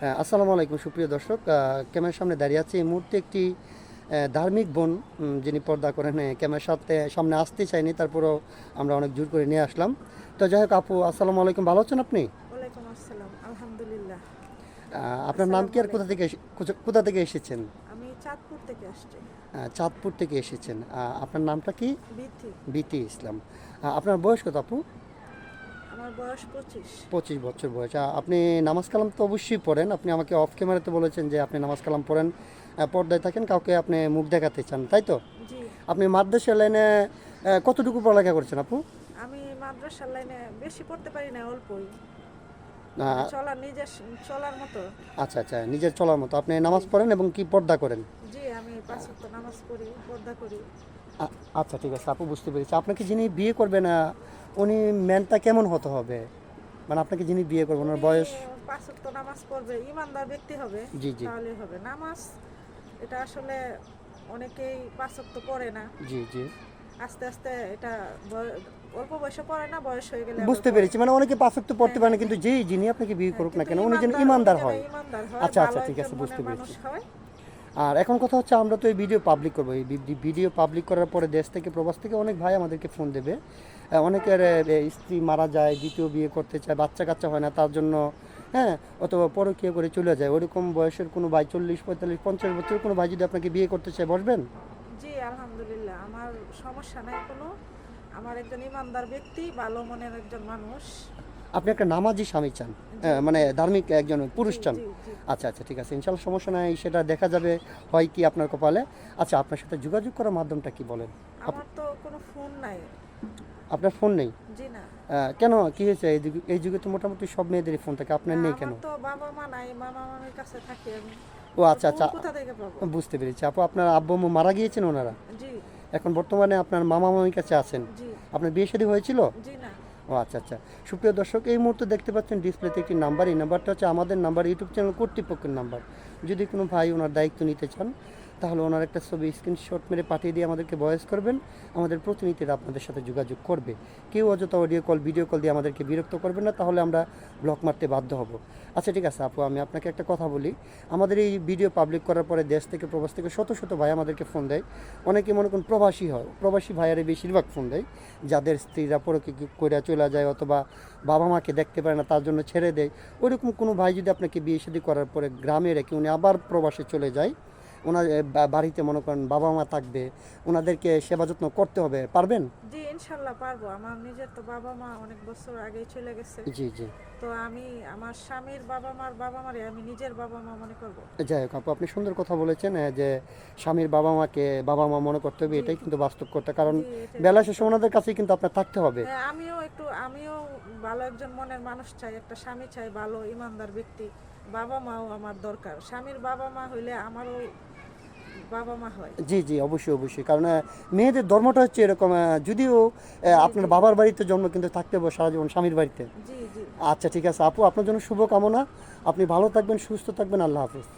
হ্যাঁ, আসসালামু আলাইকুম সুপ্রিয় দর্শক। ক্যামেরার সামনে দাঁড়িয়ে আছে এই মুহূর্তে একটি ধার্মিক বোন, যিনি পর্দা করেন। ক্যামেরার সামনে আসতে চাইনি, তারপরেও আমরা অনেক জোর করে নিয়ে আসলাম। তো যাই হোক আপু, আসসালামু আলাইকুম, ভালো আছেন আপনি? ওয়ালাইকুম আসসালাম, আলহামদুলিল্লাহ। আপনার নাম কি আসসালামু আর কোথা আলাইকুম। থেকে কোথা থেকে এসেছেন? আমি চাঁদপুর থেকে আসছি। চাঁদপুর থেকে এসেছেন। আপনার নামটা কি? বিথি। বিতি ইসলাম। আপনার বয়স কত আপু? আমার বয়স 25। 25 বছর বয়স। আপনি নামাজ কালাম তো অবশ্যই পড়েন। আপনি আমাকে অফ ক্যামেরাতে বলেছেন যে আপনি নামাজ কালাম পড়েন, পর্দায় থাকেন, কাউকে আপনি মুখ দেখাতে চান, তাই তো? জি। আপনি মাদ্রাসা লাইনে কতটুকু পড়ালেখা করেছেন আপু? আমি মাদ্রাসার লাইনে বেশি পড়তে পারি না, অল্পই। মানে আহ, চলার মতো। আচ্ছা আচ্ছা, নিজের চলার মতো আপনি জি। নামাজ পড়েন এবং কি পর্দা করেন? জি, আমি 5 ওয়াক্ত নামাজ পড়ি, পর্দা করি। আচ্ছা ঠিক আছে আপু, বুঝতে পেরেছি। আপনাকে যিনি বিয়ে করবেন উনি ম্যানটা কেমন হতে হবে? মানে আপনাকে যিনি বিয়ে করবেন ওনার উনি বয়স? 5 ওয়াক্ত নামাজ পড়বে, ইমানদার ব্যক্তি হবে, জি জি। তাহলে হবে। নামাজ এটা আসলে অনেকেই 5 ওয়াক্ত পড়ে না। জি জি, আস্তে আস্তে এটা অল্প বয়সে পড়ে না, বয়স হয়ে গেলে আবার বুঝতে পড়ে। পেরেছি। মানে অনেকে পাঁচ ওয়াক্ত পড়তে হ্যাঁ, পারে হ্যাঁ, না, কিন্তু যেই যিনি আপনাকে বিয়ে হ্যাঁ, করুক না কিন্তু কেন উনি ইমানদার, যেন উনি যেন হয়। ইমানদার হয়, আচ্ছা ভালো আচ্ছা, ঠিক একজন আছে, বুঝতে মনের মানুষ পেরেছি। হয়। আর এখন কথা হচ্ছে, আমরা তো এই ভিডিও পাবলিক করবো। এই ভিডিও পাবলিক করার পরে দেশ থেকে প্রবাস থেকে অনেক ভাই আমাদেরকে ফোন দেবে। অনেকের স্ত্রী মারা যায়, দ্বিতীয় বিয়ে করতে চায়, বাচ্চা কাচ্চা হয় না তার জন্য, হ্যাঁ, অথবা পরকীয়া করে চলে যায়। ওরকম বয়সের কোনো ভাই, 40, 45, 50 বছরের কোনো ভাই যদি আপনাকে বিয়ে করতে চায়, বসবেন? জি, আলহামদুলিল্লাহ, আমার সমস্যা নাই কোনো। আমার একজন ইমানদার ব্যক্তি, ভালো মনের একজন মানুষ। আপনি একটা নামাজি স্বামী চান? জি মানে জি ধার্মিক একজন পুরুষ জি চান? জি জি। আচ্ছা আচ্ছা, ঠিক আছে, ইনশাল্লাহ সমস্যা নাই, সেটা দেখা যাবে হয় কি আপনার কপালে। আচ্ছা, আপনার সাথে যোগাযোগ করার মাধ্যমটা কি বলেন? আমার তো কোনো ফোন নাই। আপনার ফোন নেই? জি না। কেন, কি হয়েছে? এই যুগে তো মোটামুটি সব মেয়েদেরই ফোন থাকে, আপনার না, নেই কেন? আমার তো বাবা মা নাই, মামা মামির কাছে থাকি আমি। ও তো আচ্ছা ফোন আচ্ছা, কোথা থেকে পাবো? বুঝতে পেরেছি আপু। আপনার আব্বু আম্মু মারা গিয়েছেন ওনারা? জি এখন বর্তমানে আপনার মামা মামির কাছে আছেন? জি আপনার বিয়ে শাদী হয়েছিল? জি না। ও আচ্ছা আচ্ছা। সুপ্রিয় দর্শক, এই মুহূর্তে দেখতে পাচ্ছেন ডিসপ্লেতে একটি নাম্বার। এই নাম্বারটা হচ্ছে আমাদের নাম্বার, ইউটিউব চ্যানেল কর্তৃপক্ষের নাম্বার। যদি কোনো ভাই ওনার দায়িত্ব নিতে চান, তাহলে ওনার একটা ছবি স্ক্রিনশট মেরে পাঠিয়ে দিয়ে আমাদেরকে ভয়েস করবেন। আমাদের প্রতিনিধিরা আপনাদের সাথে যোগাযোগ করবে। কেউ অযথা অডিও কল, ভিডিও কল দিয়ে আমাদেরকে বিরক্ত করবেন না, তাহলে আমরা ব্লক মারতে বাধ্য হব। আচ্ছা ঠিক আছে আপু, আমি আপনাকে একটা কথা বলি। আমাদের এই ভিডিও পাবলিক করার পরে দেশ থেকে প্রবাস থেকে শত শত ভাই আমাদেরকে ফোন দেয়। অনেকে মনে করুন প্রবাসী হয়, প্রবাসী ভাইয়ারে বেশিরভাগ ফোন দেয়, যাদের স্ত্রীরা পরকে করে চলে যায়, অথবা বাবা মাকে দেখতে পারে না তার জন্য ছেড়ে দেয়। ওইরকম কোনো ভাই যদি আপনাকে বিয়ে শাদী করার পরে গ্রামে রেখে উনি আবার প্রবাসে চলে যায়, ওনার বাড়িতে মনে করেন বাবা মা থাকবে, ওনাদেরকে সেবা যত্ন করতে হবে, পারবেন? জি, ইনশাল্লাহ পারবো। আমার নিজের তো বাবা মা অনেক বছর আগেই চলে গেছে। জি জি। তো আমি আমার স্বামীর বাবা মারে আমি নিজের বাবা মা মনে করব। যাই হোক আপু, আপনি সুন্দর কথা বলেছেন, যে স্বামীর বাবা মাকে বাবা মা মনে করতে হবে, জি এটাই জি কিন্তু বাস্তব কথা। কারণ জি, এটাই বেলা শেষে বাস্তব। ওনাদের কাছেই কিন্তু আপনার থাকতে হবে। হ্যাঁ, আমিও ভালো একজন মনের মানুষ চাই, একটা স্বামী চাই, ভালো ইমানদার ব্যক্তি। বাবা মাও আমার দরকার। স্বামীর বাবা মা হইলে আমারও বাবা মা হয়। জি জি, অবশ্যই অবশ্যই। কারণ মেয়েদের ধর্মটা হচ্ছে এরকম, যদিও জি আপনার জি বাবার বাড়িতে জন্ম, কিন্তু থাকতে হবে সারা জীবন স্বামীর বাড়িতে। জি জি। আচ্ছা ঠিক আছে আপু, আপনার জন্য শুভ কামনা। আপনি ভালো থাকবেন, সুস্থ থাকবেন, আল্লাহ হাফেজ।